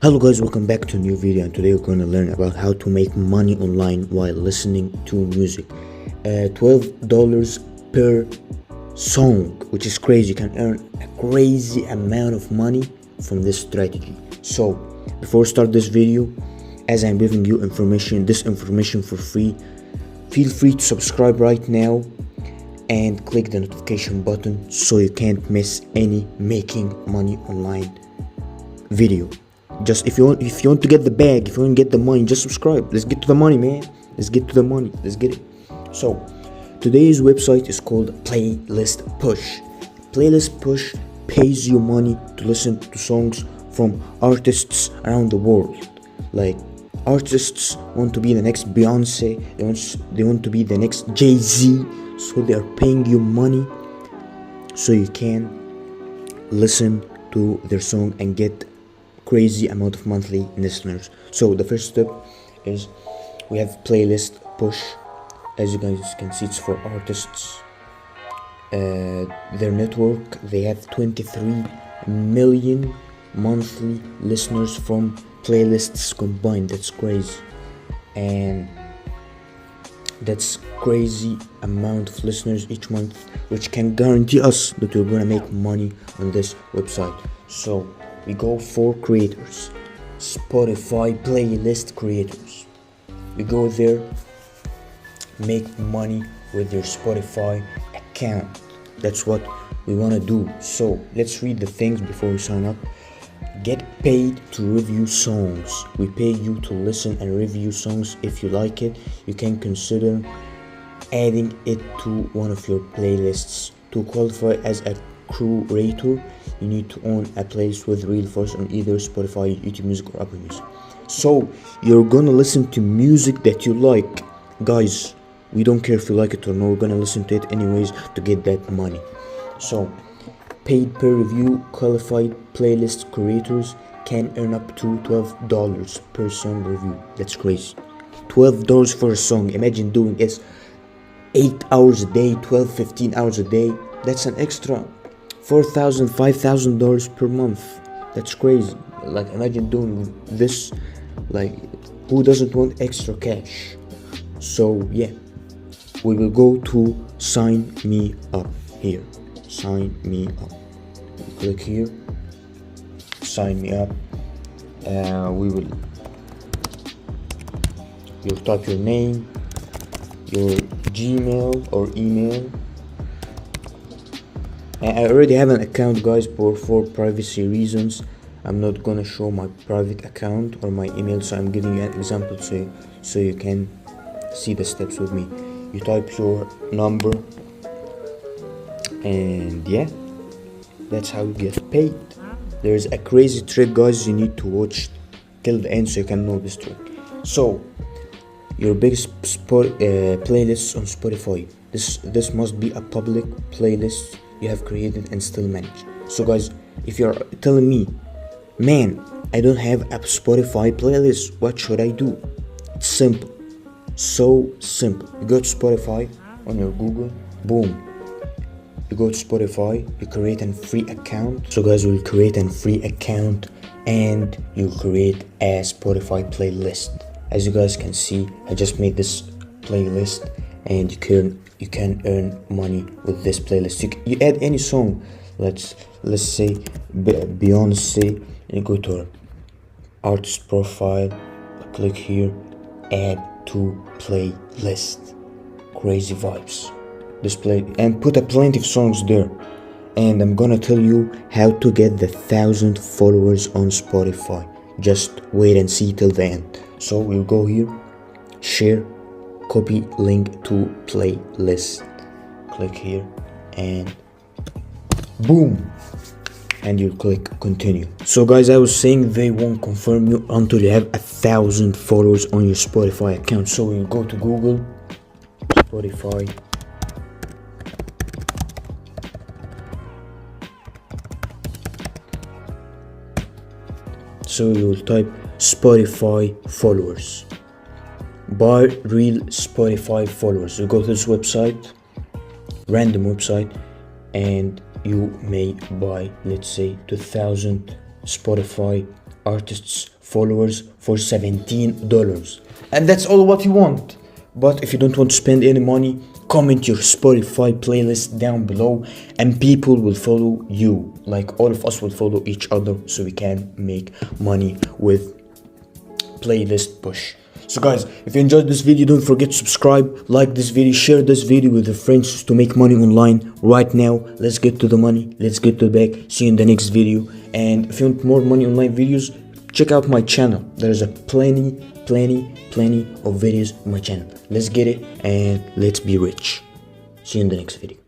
Hello guys, welcome back to a new video, and today we're going to learn about how to make money online while listening to music. $12 per song, which is crazy. You can earn a crazy amount of money from this strategy. So before we start this video, as I'm giving you this information for free, feel free to subscribe right now and click the notification button so you can't miss any making money online video. Just if you want to get the bag, if you want to get the money, just subscribe. Let's get to the money, man. Let's get to the money. Let's get it. So today's website is called Playlist Push. Playlist Push pays you money to listen to songs from artists around the world. Like, artists want to be the next Beyonce, they want to be the next Jay-Z, so they are paying you money so you can listen to their song and get crazy amount of monthly listeners. So the first step is we have Playlist Push. As you guys can see, it's for artists. Their network, they have 23 million monthly listeners from playlists combined. That's crazy, and that's crazy amount of listeners each month, which can guarantee us that we're gonna make money on this website. So we go for creators, Spotify playlist creators. We go there, make money with your Spotify account. That's what we want to do. So let's read the things before we sign up. Get paid to review songs. We pay you to listen and review songs. If you like it, you can consider adding it to one of your playlists. To qualify as a curator, you need to own a playlist with real voice on either Spotify, YouTube Music, or Apple Music. So you're gonna listen to music that you like. Guys, we don't care if you like it or not, we're gonna listen to it anyways to get that money. So paid per review, qualified playlist curators can earn up to $12 per song review. That's crazy. $12 for a song. Imagine doing it 8 hours a day, 15 hours a day. That's an extra $4,000, $5,000 per month. That's crazy. Like, imagine doing this. Like, who doesn't want extra cash? So yeah, we will go to sign me up here. Sign me up. Click here. Sign me up. You'll type your name, your Gmail or email. I already have an account, guys, but for privacy reasons I'm not gonna show my private account or my email, so I'm giving you an example so you can see the steps with me. You type your number, and yeah, that's how you get paid. There's a crazy trick, guys, you need to watch till the end so you can know this trick. So your biggest playlists on Spotify, this must be a public playlist you have created and still manage. So guys, if you're telling me, man, I don't have a Spotify playlist, what should I do? It's simple. So simple. You go to Spotify on your Google, boom. You go to Spotify, you create a free account. So guys, we'll create a free account and you create a Spotify playlist. As you guys can see, I just made this playlist, and you can earn money with this playlist. You add any song. Let's say Beyonce, and you go to her artist profile, click here, add to playlist. Crazy vibes. Display and put plenty of songs there. And I'm gonna tell you how to get the 1,000 followers on Spotify. Just wait and see till the end. So we'll go here, share, copy link to playlist, click here, and boom, and you click continue. So guys, I was saying they won't confirm you until you have 1,000 followers on your Spotify account. So we'll go to Google, Spotify, so you'll type Spotify followers, buy real Spotify followers. You go to this website, random website, and you may buy, let's say, 2,000 Spotify artists followers for $17, and that's all what you want. But if you don't want to spend any money, comment your Spotify playlist down below and people will follow you, like all of us will follow each other, so we can make money with playlist push. So guys, if you enjoyed this video, don't forget to subscribe, like this video, share this video with your friends to make money online right now. Let's get to the money, let's get to the bag. See you in the next video. And if you want more money online videos, check out my channel. There's a plenty of videos on my channel. Let's get it and let's be rich. See you in the next video.